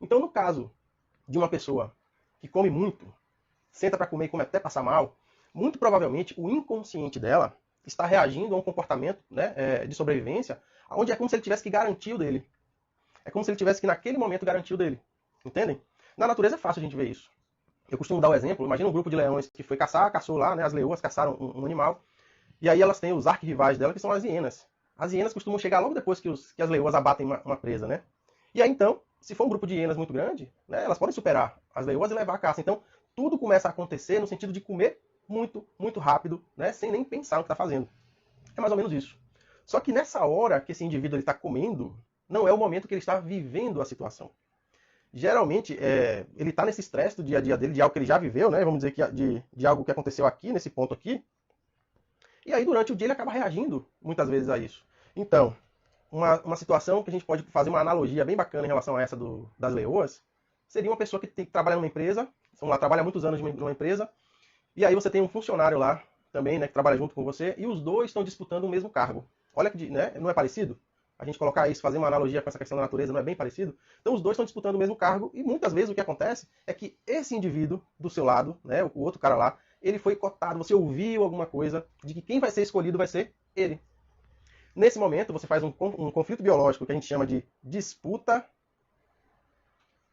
Então, no caso de uma pessoa que come muito, senta para comer e come até passar mal, muito provavelmente o inconsciente dela está reagindo a um comportamento, né, de sobrevivência, onde é como se ele tivesse que garantir o dele. É como se ele tivesse que, naquele momento, garantir o dele. Entendem? Na natureza é fácil a gente ver isso. Eu costumo dar o exemplo, imagina um grupo de leões que foi caçar, caçou lá, né, as leoas caçaram um animal, e aí elas têm os arquirrivais dela, que são as hienas. As hienas costumam chegar logo depois que as leoas abatem uma presa, né? E aí então, se for um grupo de hienas muito grande, né, elas podem superar as leoas e levar a caça. Então, tudo começa a acontecer no sentido de comer muito, muito rápido, né, sem nem pensar no que está fazendo. É mais ou menos isso. Só que nessa hora que esse indivíduo está comendo, não é o momento que ele está vivendo a situação. Geralmente, ele está nesse estresse do dia a dia dele, de algo que ele já viveu, né? Vamos dizer que de algo que aconteceu aqui, nesse ponto aqui. E aí, durante o dia, ele acaba reagindo, muitas vezes, a isso. Então, uma situação que a gente pode fazer uma analogia bem bacana em relação a essa das leoas, seria uma pessoa que trabalha numa empresa, vamos lá, trabalha há muitos anos numa empresa, e aí você tem um funcionário lá também, né, que trabalha junto com você, e os dois estão disputando o mesmo cargo. Olha que, né, não é parecido? A gente colocar isso, fazer uma analogia com essa questão da natureza, não é bem parecido? Então os dois estão disputando o mesmo cargo, e muitas vezes o que acontece é que esse indivíduo do seu lado, né, o outro cara lá, ele foi cotado, você ouviu alguma coisa de que quem vai ser escolhido vai ser ele. Nesse momento, você faz um conflito biológico que a gente chama de disputa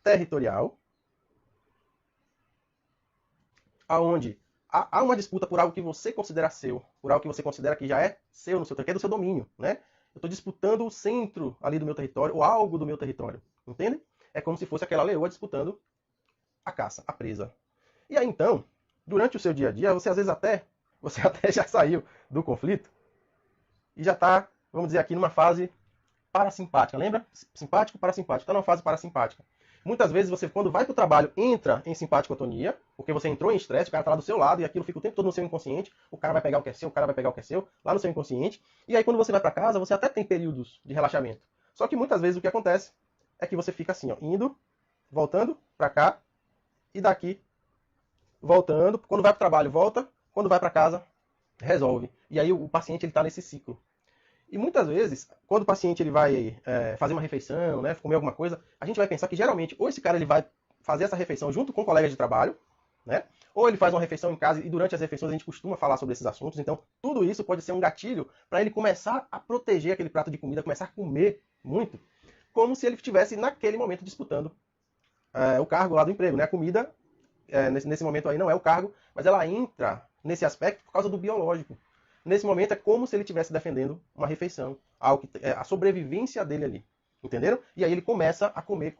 territorial, aonde há uma disputa por algo que você considera seu, por algo que você considera que já é seu no seu território, que é do seu domínio, né? Eu estou disputando o centro ali do meu território, ou algo do meu território, entende? É como se fosse aquela leoa disputando a caça, a presa. E aí então, durante o seu dia a dia, você até já saiu do conflito e já está, vamos dizer aqui, numa fase parasimpática, lembra? Simpático, parasimpático. Está numa fase parasimpática. Muitas vezes você, quando vai para o trabalho, entra em simpaticotonia, porque você entrou em estresse, o cara está lá do seu lado e aquilo fica o tempo todo no seu inconsciente, o cara vai pegar o que é seu, o cara vai pegar o que é seu, lá no seu inconsciente. E aí quando você vai para casa, você até tem períodos de relaxamento. Só que muitas vezes o que acontece é que você fica assim, ó, indo, voltando para cá e daqui, voltando. Quando vai para o trabalho, volta. Quando vai para casa, resolve. E aí o paciente está nesse ciclo. E muitas vezes, quando o paciente ele vai fazer uma refeição, né, comer alguma coisa, a gente vai pensar que geralmente ou esse cara ele vai fazer essa refeição junto com colegas de trabalho, né, ou ele faz uma refeição em casa e durante as refeições a gente costuma falar sobre esses assuntos. Então, tudo isso pode ser um gatilho para ele começar a proteger aquele prato de comida, começar a comer muito, como se ele estivesse naquele momento disputando o cargo lá do emprego. Né? A comida, nesse momento aí, não é o cargo, mas ela entra nesse aspecto por causa do biológico. Nesse momento é como se ele estivesse defendendo uma refeição, algo que, a sobrevivência dele ali. Entenderam? E aí ele começa a comer,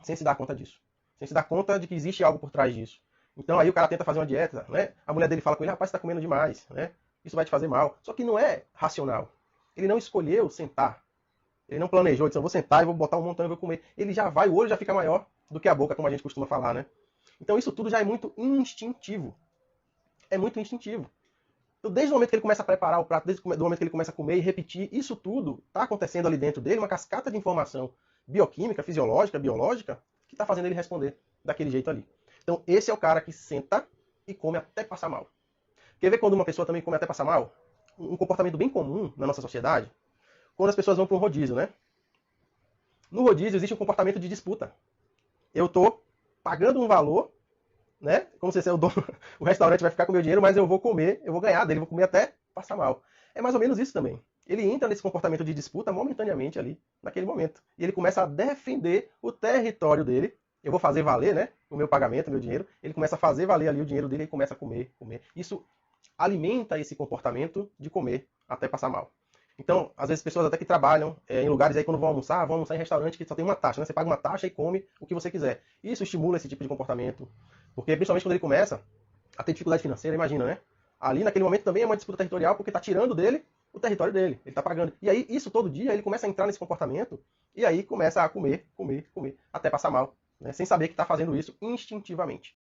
sem se dar conta disso. Sem se dar conta de que existe algo por trás disso. Então aí o cara tenta fazer uma dieta, né? A mulher dele fala com ele, rapaz, você está comendo demais, né? Isso vai te fazer mal. Só que não é racional. Ele não escolheu sentar. Ele não planejou, disse, eu vou sentar e vou botar um montão e vou comer. Ele já vai, o olho já fica maior do que a boca, como a gente costuma falar, né? Então isso tudo já é muito instintivo. É muito instintivo. Então, desde o momento que ele começa a preparar o prato, desde o momento que ele começa a comer e repetir, isso tudo está acontecendo ali dentro dele, uma cascata de informação bioquímica, fisiológica, biológica, que está fazendo ele responder daquele jeito ali. Então, esse é o cara que senta e come até passar mal. Quer ver quando uma pessoa também come até passar mal? Um comportamento bem comum na nossa sociedade, quando as pessoas vão para um rodízio, né? No rodízio existe um comportamento de disputa. Eu estou pagando um valor, né? Como se o dono, o restaurante vai ficar com o meu dinheiro, mas eu vou comer, eu vou ganhar dele, vou comer até passar mal. É mais ou menos isso também. Ele entra nesse comportamento de disputa momentaneamente ali, naquele momento. E ele começa a defender o território dele. Eu vou fazer valer, né? O meu pagamento, o meu dinheiro. Ele começa a fazer valer ali o dinheiro dele e começa a comer. Isso alimenta esse comportamento de comer até passar mal. Então, às vezes, pessoas até que trabalham em lugares aí, quando vão almoçar em restaurante que só tem uma taxa, né? Você paga uma taxa e come o que você quiser. Isso estimula esse tipo de comportamento. Porque, principalmente quando ele começa a ter dificuldade financeira, imagina, né? Ali, naquele momento, também é uma disputa territorial, porque está tirando dele o território dele. Ele está pagando. E aí, isso todo dia, ele começa a entrar nesse comportamento, e aí começa a comer, até passar mal, né? Sem saber que está fazendo isso instintivamente.